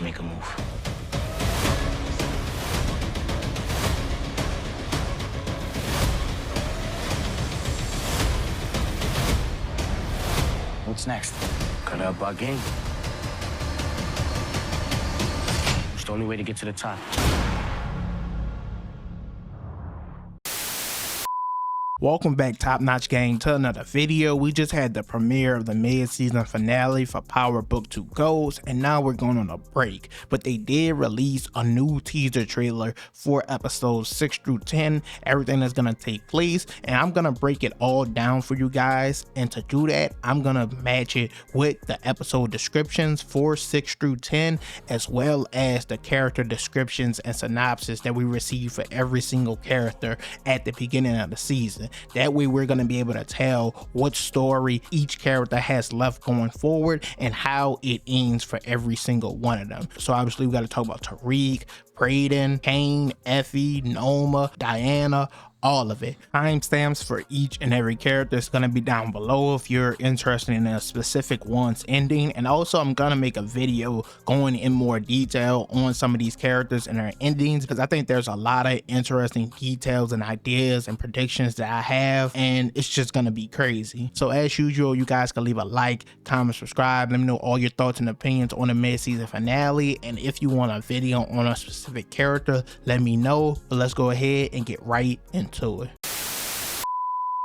to make a move. What's next? Gotta up our game. It's the only way to get to the top. Welcome back, Top Notch Gang, to another video. We just had the premiere of the mid-season finale for Power Book 2 Ghost, and now we're going on a break. But they did release a new teaser trailer for episodes 6 through 10, everything that's going to take place, and I'm going to break it all down for you guys. And to do that, I'm going to match it with the episode descriptions for 6 through 10, as well as the character descriptions and synopsis that we receive for every single character at the beginning of the season. That way we're going to be able to tell what story each character has left going forward and how it ends for every single one of them. So obviously we got to talk about Tariq, Brayden, Kane, Effie, Noma, Diana, all of it. Timestamps for each and every character is going to be down below if you're interested in a specific one's ending. And also I'm going to make a video going in more detail on some of these characters and their endings, because I think there's a lot of interesting details and ideas and predictions that I have, and it's just going to be crazy. So as usual, you guys can leave a like, comment, subscribe, let me know all your thoughts and opinions on the mid-season finale, and if you want a video on a specific character, let me know. But let's go ahead and get right into it.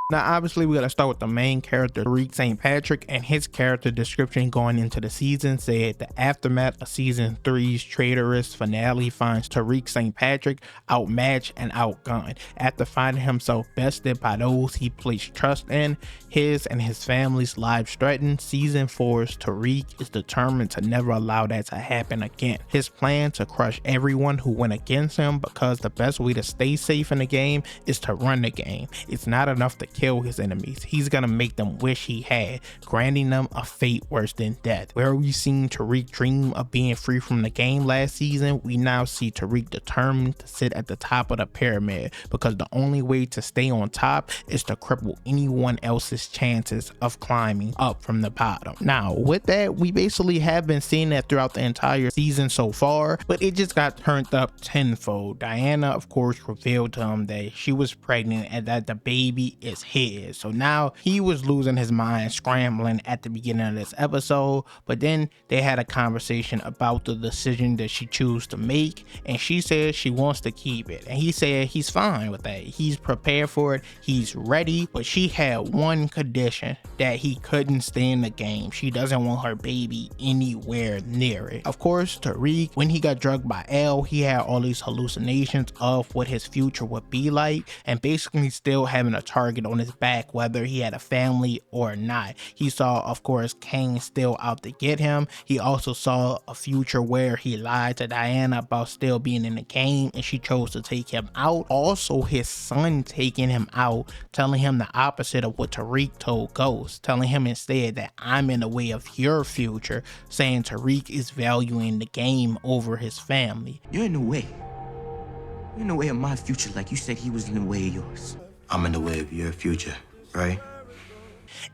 Now obviously we gotta start with the main character, Tariq St. Patrick, and his character description going into the season said the aftermath of season 3's traitorous finale finds Tariq St. Patrick outmatched and outgunned. After finding himself bested by those he placed trust in, his and his family's lives threatened, season 4's Tariq is determined to never allow that to happen again. His plan to crush everyone who went against him, because the best way to stay safe in the game is to run the game. It's not enough to kill his enemies, he's gonna make them wish he had, granting them a fate worse than death. Where we've seen Tariq dream of being free from the game last season, we now see Tariq determined to sit at the top of the pyramid, because the only way to stay on top is to cripple anyone else's chances of climbing up from the bottom. Now with that, we basically have been seeing that throughout the entire season so far, but it just got turned up tenfold. Diana of course revealed to him that she was pregnant and that the baby is his. So now he was losing his mind, scrambling at the beginning of this episode, but then they had a conversation about the decision that she chose to make, and she said she wants to keep it, and he said he's fine with that, he's prepared for it, he's ready. But she had one condition, that he couldn't stay in the game. She doesn't want her baby anywhere near it. Of course, Tariq, when he got drugged by Elle, he had all these hallucinations of what his future would be like, and basically still having a target on his back whether he had a family or not. He saw of course Kane still out to get him. He also saw a future where he lied to Diana about still being in the game and she chose to take him out. Also his son taking him out, telling him the opposite of what Tariq told Ghost, telling him instead that I'm in the way of your future, saying Tariq is valuing the game over his family. You're in the way. You're in the way of my future, like you said he was in the way of yours. I'm in the way of your future, right?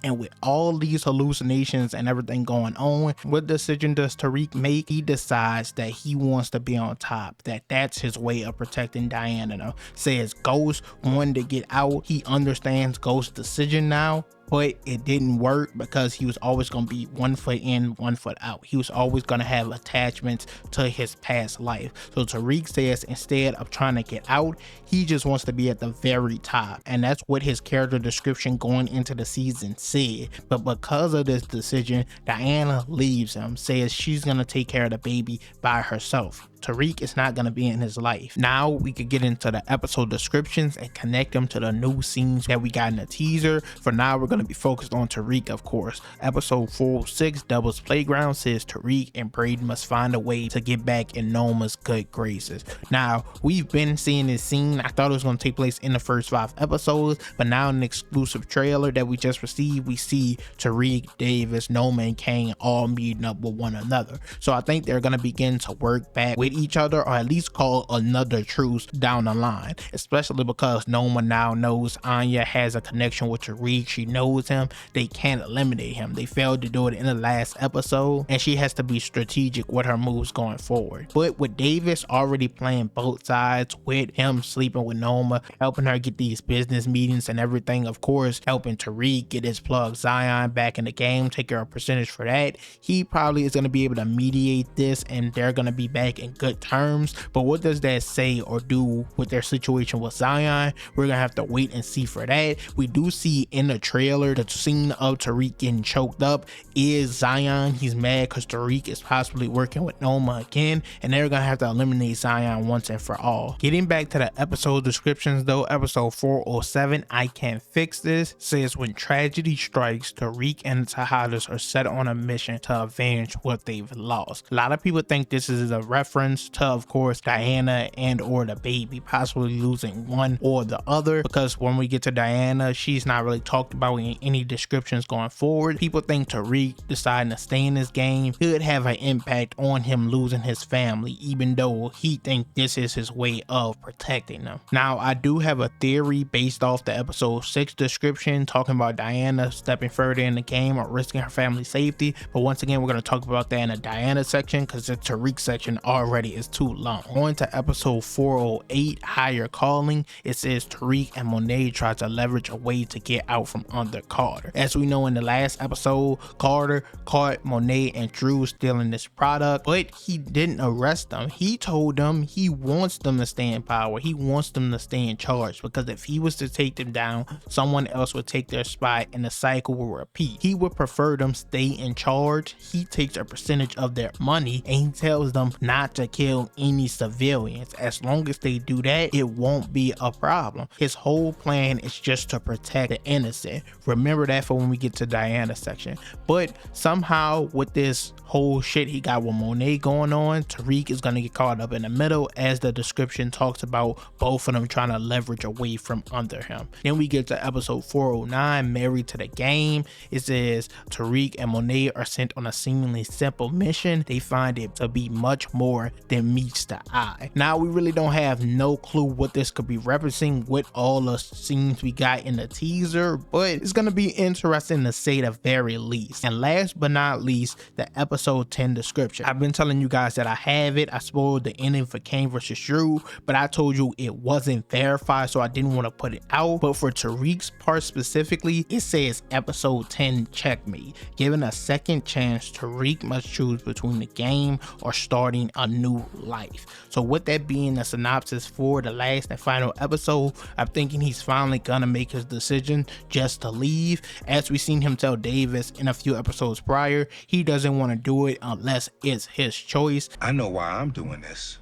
And with all these hallucinations and everything going on, what decision does Tariq make? He decides that he wants to be on top, that's his way of protecting Diana. Says Ghost wanted to get out. He understands Ghost's decision now, but it didn't work because he was always going to be 1 foot in, 1 foot out. He was always going to have attachments to his past life. So Tariq says instead of trying to get out, he just wants to be at the very top. And that's what his character description going into the season said. But because of this decision, Diana leaves him, says she's going to take care of the baby by herself. Tariq is not going to be in his life. Now we could get into the episode descriptions and connect them to the new scenes that we got in the teaser. For now, we're going to be focused on Tariq, of course. Episode 406, Devil's Playground, says Tariq and Brayden must find a way to get back in Noma's good graces. Now, we've been seeing this scene. I thought it was going to take place in the first 5 episodes, but now in the exclusive trailer that we just received, we see Tariq, Davis, Noma, and Kane all meeting up with one another. So I think they're going to begin to work back with with each other, or at least call another truce down the line, especially because Noma now knows Anya has a connection with Tariq. She knows him. They can't eliminate him. They failed to do it in the last episode, and she has to be strategic with her moves going forward. But with Davis already playing both sides, with him sleeping with Noma, helping her get these business meetings and everything, of course helping Tariq get his plug Zion back in the game, take her a percentage for that, he probably is going to be able to mediate this and they're going to be back in good terms. But what does that say or do with their situation with Zion? We're gonna have to wait and see for that. We do see in the trailer the scene of Tariq getting choked up is Zion. He's mad because Tariq is possibly working with Noma again, and they're gonna have to eliminate Zion once and for all. Getting back to the episode descriptions though, episode 407, I Can't Fix This, says when tragedy strikes, Tariq and the Tejedas are set on a mission to avenge what they've lost. A lot of people think this is a reference to, of course, Diana and or the baby, possibly losing one or the other, because when we get to Diana, she's not really talked about in any descriptions going forward. People think Tariq deciding to stay in this game could have an impact on him losing his family, even though he thinks this is his way of protecting them. Now, I do have a theory based off the episode 6 description talking about Diana stepping further in the game or risking her family's safety, but once again, we're going to talk about that in the Diana section because the Tariq section already is too long. On to episode 408, Higher Calling, it says Tariq and Monet try to leverage a way to get out from under Carter. As we know in the last episode, Carter caught Monet and Drew stealing this product, but he didn't arrest them. He told them he wants them to stay in power. He wants them to stay in charge, because if he was to take them down, someone else would take their spot and the cycle will repeat. He would prefer them stay in charge. He takes a percentage of their money and he tells them not to kill any civilians. As long as they do that, it won't be a problem. His whole plan is just to protect the innocent. Remember that for when we get to Diana section. But somehow with this whole shit he got with Monet going on, Tariq is going to get caught up in the middle, as the description talks about both of them trying to leverage away from under him. Then we get to episode 409, Married to the Game. It says Tariq and Monet are sent on a seemingly simple mission. They find it to be much more than meets the eye. Now, we really don't have no clue what this could be referencing with all the scenes we got in the teaser, but it's going to be interesting to say the very least. And last but not least, the episode 10 description. I've been telling you guys that I have it. I spoiled the ending for Kane versus Drew, but I told you it wasn't verified, so I didn't want to put it out. But for Tariq's part specifically, it says episode 10 checkmate. Given a second chance, Tariq must choose between the game or starting a new life. So with that being a synopsis for the last and final episode, I'm thinking he's finally gonna make his decision just to leave. As we seen him tell Davis in a few episodes prior, he doesn't want to do it unless it's his choice. I know why I'm doing this,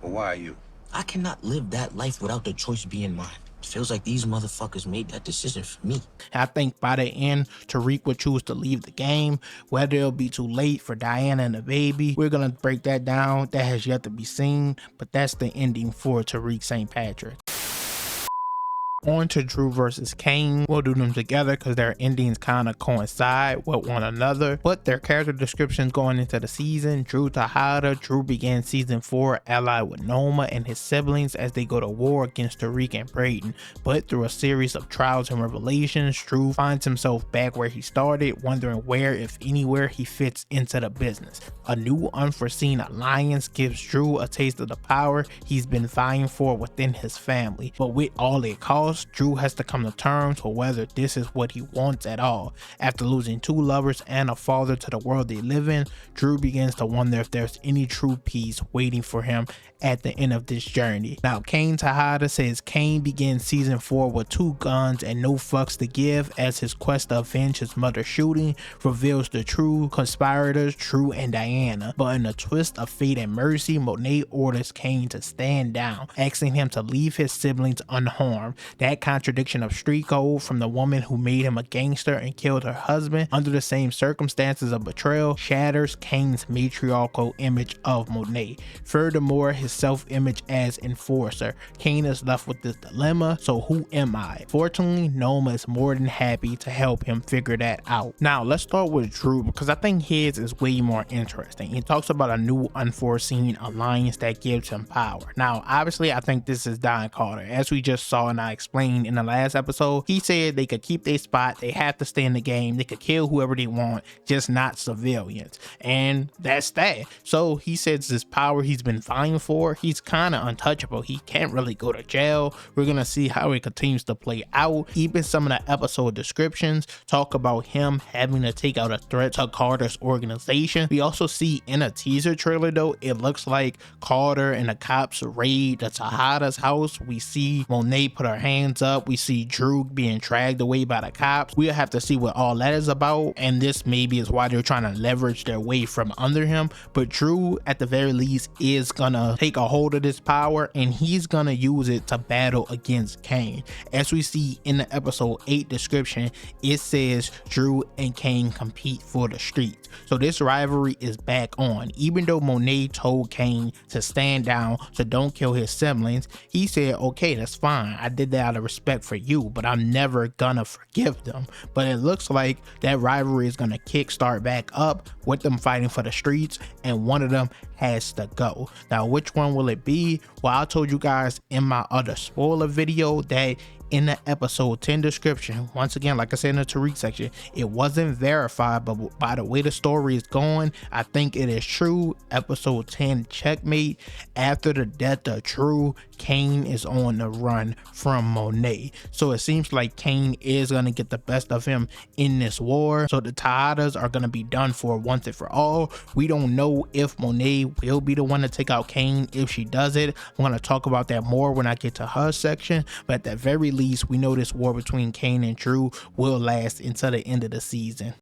but why are you? I cannot live that life without the choice being mine. It feels like these motherfuckers made that decision for me. I think by the end, Tariq would choose to leave the game. Whether it'll be too late for Diana and the baby, we're gonna break that down. That has yet to be seen, but that's the ending for Tariq St. Patrick. On to Drew versus Kane. We'll do them together because their endings kind of coincide with one another, but their character descriptions going into the season. Drew Tejada. Drew began season 4 allied with Noma and his siblings as they go to war against Tariq and Brayden, but through a series of trials and revelations, Drew finds himself back where he started, wondering where, if anywhere, he fits into the business. A new unforeseen alliance gives Drew a taste of the power he's been vying for within his family, but with all it costs, Drew has to come to terms with whether this is what he wants at all. After losing 2 lovers and a father to the world they live in, Drew begins to wonder if there's any true peace waiting for him at the end of this journey. Now, Kane Tejada says Kane begins season 4 with 2 guns and no fucks to give, as his quest to avenge his mother's shooting reveals the true conspirators, Drew and Diana. But in a twist of fate and mercy, Monet orders Kane to stand down, asking him to leave his siblings unharmed. That contradiction of street code from the woman who made him a gangster and killed her husband under the same circumstances of betrayal shatters Kane's matriarchal image of Monet. Furthermore, his self-image as enforcer. Kane is left with this dilemma, so who am I? Fortunately, Noma is more than happy to help him figure that out. Now, let's start with Drew, because I think his is way more interesting. He talks about a new unforeseen alliance that gives him power. Now, obviously, I think this is Don Carter. As we just saw and I explained in the last episode, he said they could keep their spot, they have to stay in the game, they could kill whoever they want, just not civilians. And that's that. So he says this power he's been vying for, he's kind of untouchable. He can't really go to jail. We're gonna see how it continues to play out. Even some of the episode descriptions talk about him having to take out a threat to Carter's organization. We also see in a teaser trailer though, it looks like Carter and the cops raid the Tejedas house. We see Monet put her hands up. We see Drew being dragged away by the cops. We'll have to see what all that is about, and this maybe is why they're trying to leverage their way from under him. But Drew at the very least is gonna take a hold of this power, and he's gonna use it to battle against Kane. As we see in the episode 8 description, it says Drew and Kane compete for the streets. So this rivalry is back on. Even though Monet told Kane to stand down, so don't kill his siblings, he said, okay, that's fine, I did that out of respect for you, but I'm never gonna forgive them. But it looks like that rivalry is gonna kickstart back up with them fighting for the streets, and one of them has to go. Now, which one will it be? Well, I told you guys in my other spoiler video that in the episode 10 description, once again, like I said in the Tariq section, it wasn't verified, but by the way the story is going, I think it is true. Episode 10 checkmate. After the death of Drew, Kane is on the run from Monet. So it seems like Kane is going to get the best of him in this war. So the Tejedas are going to be done for once and for all. We don't know if Monet will be the one to take out Kane. If she does it, I'm going to talk about that more when I get to her section. But at the very least, we know this war between Kane and Drew will last until the end of the season.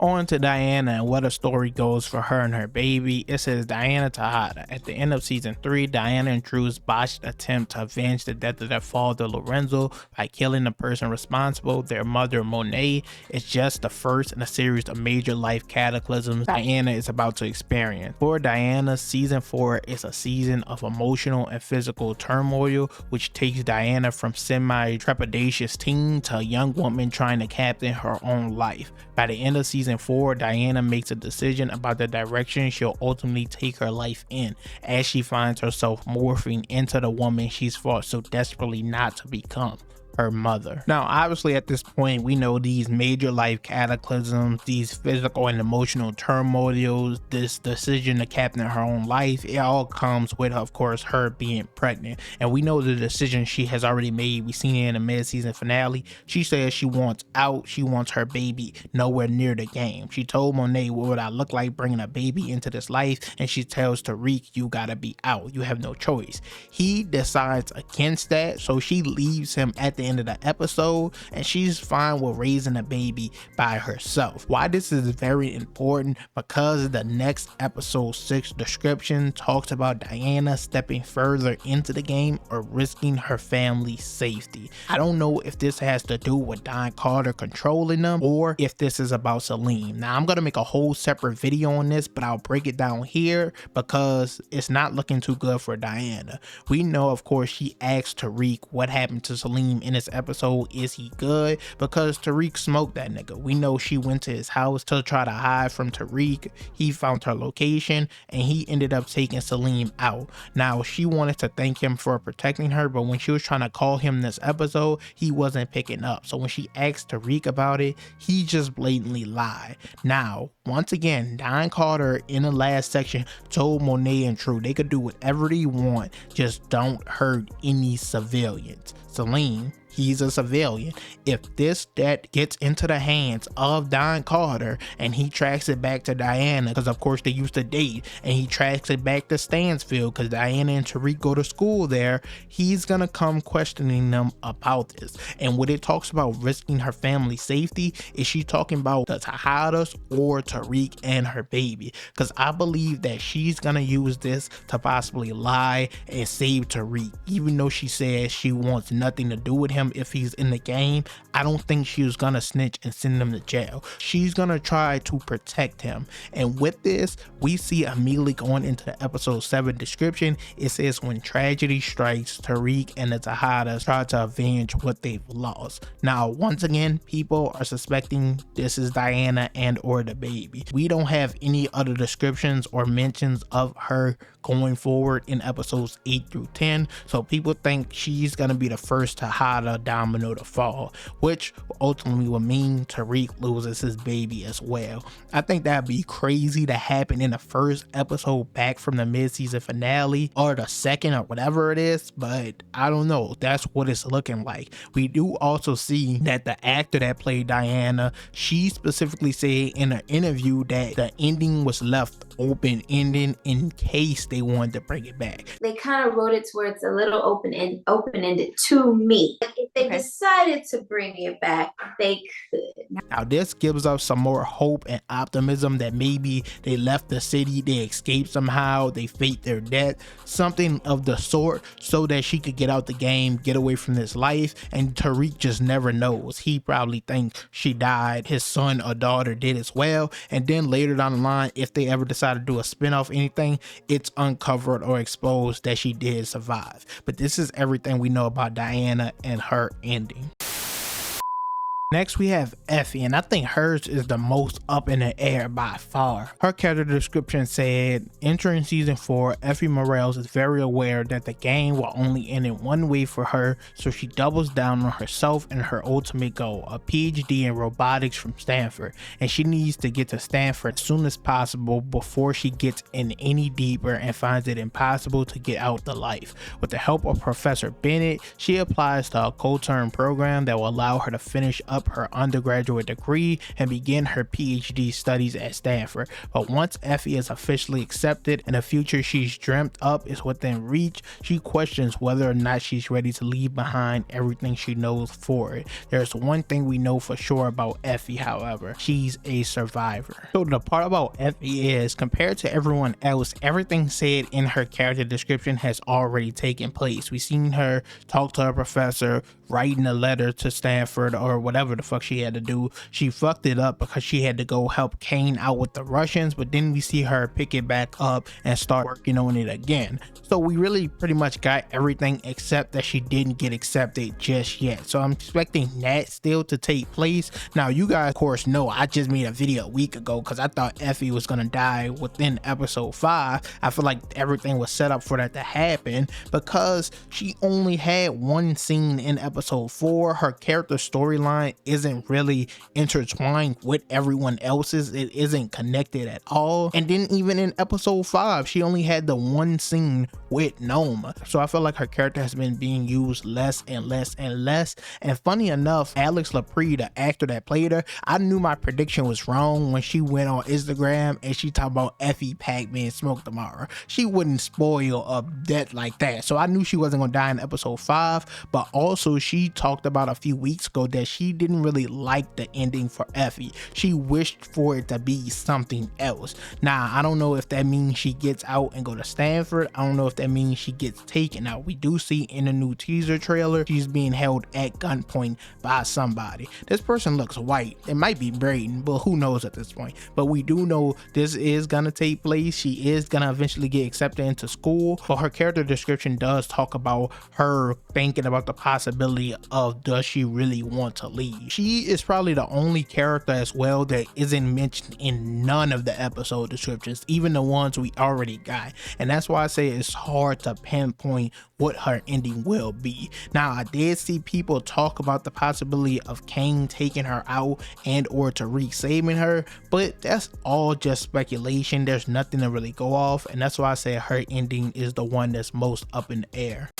On to Diana and what a story goes for her and her baby. It says Diana Tejada. At the end of season 3, Diana and Drew's botched attempt to avenge the death of their father Lorenzo by killing the person responsible, their mother Monet, is just the first in a series of major life cataclysms Diana is about to experience. For Diana, season 4 is a season of emotional and physical turmoil, which takes Diana from semi-trepidatious teen to a young woman trying to captain her own life. By the end of season 4, Diana makes a decision about the direction she'll ultimately take her life in, as she finds herself morphing into the woman she's fought so desperately not to become, her mother. Now, obviously at this point, we know these major life cataclysms, these physical and emotional turmoils, this decision to captain her own life, it all comes with, of course, her being pregnant. And we know the decision she has already made. We've seen it in the mid-season finale. She says she wants out. She wants her baby nowhere near the game. She told Monet, what would I look like bringing a baby into this life? And she tells Tariq, you gotta be out. You have no choice. He decides against that, so she leaves him at the end of the episode, and she's fine with raising a baby by herself. Why this is very important, because the next episode 6 description talks about Diana stepping further into the game or risking her family's safety. I don't know if this has to do with Don Carter controlling them or if this is about Salim. Now, I'm gonna make a whole separate video on this, but I'll break it down here because it's not looking too good for Diana. We know, of course, she asked Tariq what happened to Salim in this episode. Is he good? Because Tariq smoked that nigga. We know she went to his house to try to hide from Tariq. He found her location and he ended up taking Salim out. Now, she wanted to thank him for protecting her, but when she was trying to call him this episode, he wasn't picking up. So when she asked Tariq about it, he just blatantly lied. Now, once again, Don Carter in the last section told Monet and Drew they could do whatever they want, just don't hurt any civilians. Salim, he's a civilian. If this debt gets into the hands of Don Carter and he tracks it back to Diana, because of course they used to date, and he tracks it back to Stansfield because Diana and Tariq go to school there, he's gonna come questioning them about this. And when it talks about risking her family's safety, is she talking about the Tejedas or Tariq and her baby? Because I believe that she's gonna use this to possibly lie and save Tariq. Even though she says she wants nothing to do with him if he's in the game, I don't think she was gonna snitch and send him to jail. She's gonna try to protect him. And with this, we see immediately going into the episode 7 description, it says when tragedy strikes, Tariq and the Tejedas try to avenge what they've lost. Now, once again, people are suspecting this is Diana and or the baby. We don't have any other descriptions or mentions of her going forward in episodes 8 through 10, so people think she's gonna be the first Tejeda domino to fall, which ultimately will mean Tariq loses his baby as well. I think that'd be crazy to happen in the first episode back from the mid-season finale or the second or whatever it is, but I don't know, that's what it's looking like. We do also see that the actor that played Diana, she specifically said in an interview that the ending was left open-ended in case they wanted to bring it back. They kind of wrote it to where it's a little open-ended to me. If they decided to bring it back, they could. Now this gives us some more hope and optimism that maybe they left the city, they escaped somehow, they faked their death, something of the sort, so that she could get out the game, get away from this life, and Tariq just never knows. He probably thinks she died, his son or daughter did as well, and then later down the line, if they ever decide to do a spin-off anything, it's uncovered or exposed that she did survive. But this is everything we know about Diana and her ending. Next we have Effie, and I think hers is the most up in the air by far. Her character description said, entering season 4, Effie Morales is very aware that the game will only end in one way for her, so she doubles down on herself and her ultimate goal, a PhD in robotics from Stanford, and she needs to get to Stanford as soon as possible before she gets in any deeper and finds it impossible to get out the life. With the help of Professor Bennett, she applies to a co-term program that will allow her to finish up her undergraduate degree and begin her PhD studies at Stanford. But once Effie is officially accepted and the future she's dreamt up is within reach, she questions whether or not she's ready to leave behind everything she knows for it. There's one thing we know for sure about Effie, however, she's a survivor. So the part about Effie is, compared to everyone else, everything said in her character description has already taken place. We've seen her talk to her professor, writing a letter to Stanford or whatever the fuck she had to do. She fucked it up because she had to go help Kane out with the Russians, but then we see her pick it back up and start working on it again. So we really pretty much got everything except that she didn't get accepted just yet. So I'm expecting that still to take place. Now you guys of course know I just made a video a week ago because I thought Effie was gonna die within episode 5. I feel like everything was set up for that to happen because she only had one scene in episode 4. Her character storyline isn't really intertwined with everyone else's. It isn't connected at all. And then even in episode 5, she only had the one scene with Noma. So I feel like her character has been being used less and less and less. And funny enough, Alex Lepre, the actor that played her, I knew my prediction was wrong when she went on Instagram and she talked about Effie Pac-Man Smoke tomorrow. She wouldn't spoil a death like that. So I knew she wasn't gonna die in episode 5, but also she talked about a few weeks ago that she didn't really like the ending for Effie. She wished for it to be something else. Now, I don't know if that means she gets out and go to Stanford. I don't know if that means she gets taken out. We do see in a new teaser trailer, she's being held at gunpoint by somebody. This person looks white. It might be Brayden, but who knows at this point. But we do know this is gonna take place. She is gonna eventually get accepted into school. But her character description does talk about her thinking about the possibility of, does she really want to leave? She is probably the only character as well that isn't mentioned in none of the episode descriptions, even the ones we already got. And that's why I say it's hard to pinpoint what her ending will be. Now, I did see people talk about the possibility of Kane taking her out and or Tariq saving her, but that's all just speculation. There's nothing to really go off, and that's why I say her ending is the one that's most up in the air.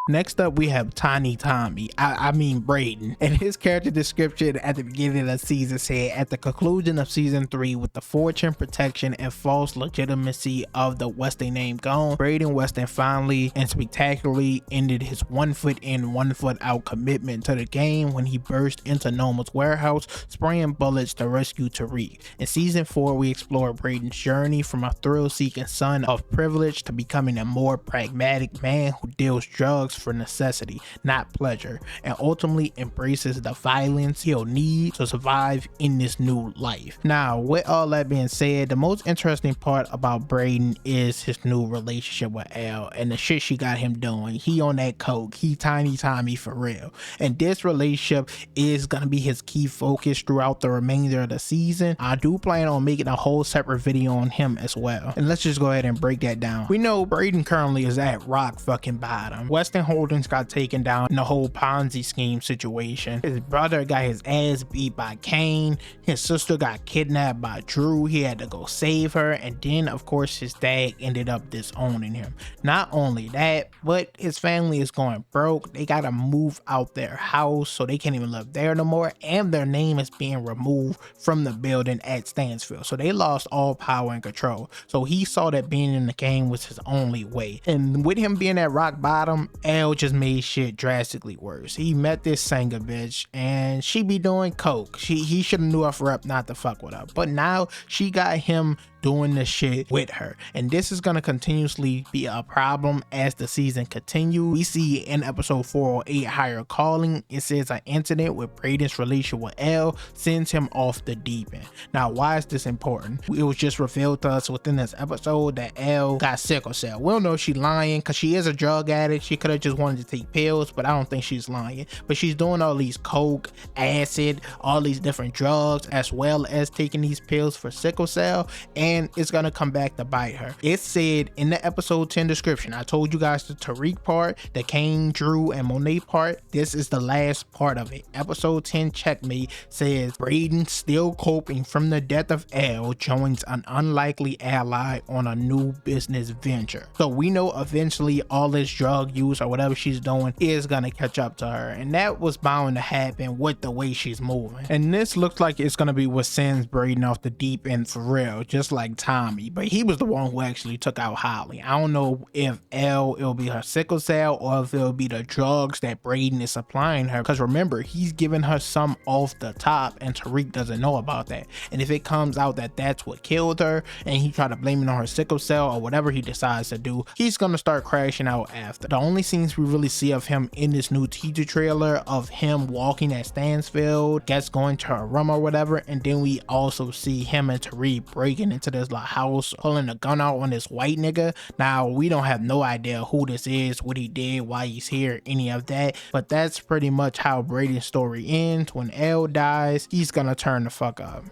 Next up, we have Tiny Tommy, I mean Brayden, and his character description at the beginning of the season said, at the conclusion of season 3, with the fortune, protection, and false legitimacy of the Weston name gone, Brayden Weston finally and spectacularly ended his 1 foot in, 1 foot out commitment to the game when he burst into Noma's warehouse, spraying bullets to rescue Tariq. In season 4, we explore Brayden's journey from a thrill-seeking son of privilege to becoming a more pragmatic man who deals drugs for necessity, not pleasure, and ultimately embraces the violence he'll need to survive in this new life. Now, with all that being said, the most interesting part about Brayden is his new relationship with Elle and the shit she got him doing. He on that coke, he Tiny Tommy for real, and this relationship is gonna be his key focus throughout the remainder of the season. I do plan on making a whole separate video on him as well, and let's just go ahead and break that down. We know Brayden currently is at rock fucking bottom. Weston Holdings got taken down in the whole Ponzi scheme situation. His brother got his ass beat by Kane. His sister got kidnapped by Drew. He had to go save her, and then of course his dad ended up disowning him. Not only that, but his family is going broke. They gotta move out their house, so they can't even live there no more, and their name is being removed from the building at Stansfield, so they lost all power and control. So he saw that being in the game was his only way, and with him being at rock bottom, Elle just made shit drastically worse. He met this singer bitch and she be doing coke. He should have knew her for up not to fuck with her, but now she got him doing the shit with her, and this is going to continuously be a problem as the season continues. We see in episode 408 Higher Calling, it says an incident with Brayden's relationship with Elle sends him off the deep end. Now, why is this important? It was just revealed to us within this episode that Elle got sickle cell. We don't know if she's lying because she is a drug addict. She could have just wanted to take pills, but I don't think she's lying. But she's doing all these coke, acid, all these different drugs, as well as taking these pills for sickle cell, and it's gonna come back to bite her. It said in the episode 10 description, I told you guys the Tariq part, the Kane, Drew, and Monet part. This is the last part of it. Episode 10 checkmate says Brayden, still coping from the death of Elle, joins an unlikely ally on a new business venture. So we know eventually all this drug use or whatever she's doing is gonna catch up to her, and that was bound to happen with the way she's moving. And this looks like it's gonna be what sends Brayden off the deep end for real, just like Tommy, but he was the one who actually took out Holly. I don't know if Elle, it'll be her sickle cell, or if it'll be the drugs that Brayden is supplying her, because remember, he's giving her some off the top and Tariq doesn't know about that. And if it comes out that that's what killed her and he tried to blame it on her sickle cell or whatever he decides to do, he's gonna start crashing out after. The only scenes we really see of him in this new teaser trailer of him walking at Stansfield, gets going to a room or whatever, and then we also see him and Tariq breaking into this like house, pulling a gun out on this white nigga. Now we don't have no idea who this is, what he did, why he's here, any of that, but that's pretty much how Brayden's story ends. When Elle dies, he's gonna turn the fuck up.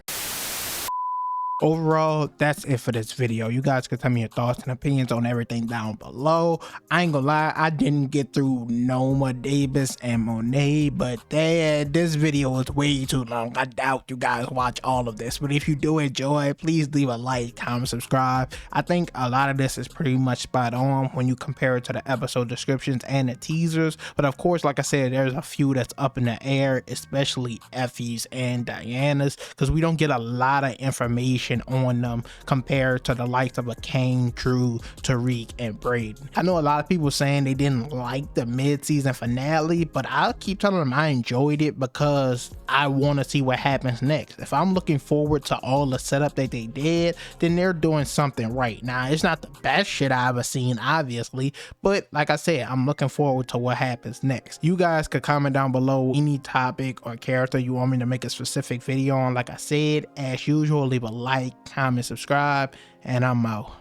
Overall, that's it for this video. You guys can tell me your thoughts and opinions on everything down below. I ain't gonna lie, I didn't get through Noma, Davis, and Monet, but this video is way too long. I doubt you guys watch all of this, but if you do enjoy, please leave a like, comment, subscribe. I think a lot of this is pretty much spot on when you compare it to the episode descriptions and the teasers, but of course, like I said, there's a few that's up in the air, especially Effie's and Diana's, because we don't get a lot of information on them compared to the likes of a Kane, Drew, Tariq, and Brayden. I know a lot of people saying they didn't like the mid-season finale, but I'll keep telling them I enjoyed it because I want to see what happens next. If I'm looking forward to all the setup that they did, then they're doing something right. Now, it's not the best shit I've ever seen, obviously, but like I said, I'm looking forward to what happens next. You guys could comment down below any topic or character you want me to make a specific video on. Like I said, as usual, leave a like, comment, subscribe, and I'm out.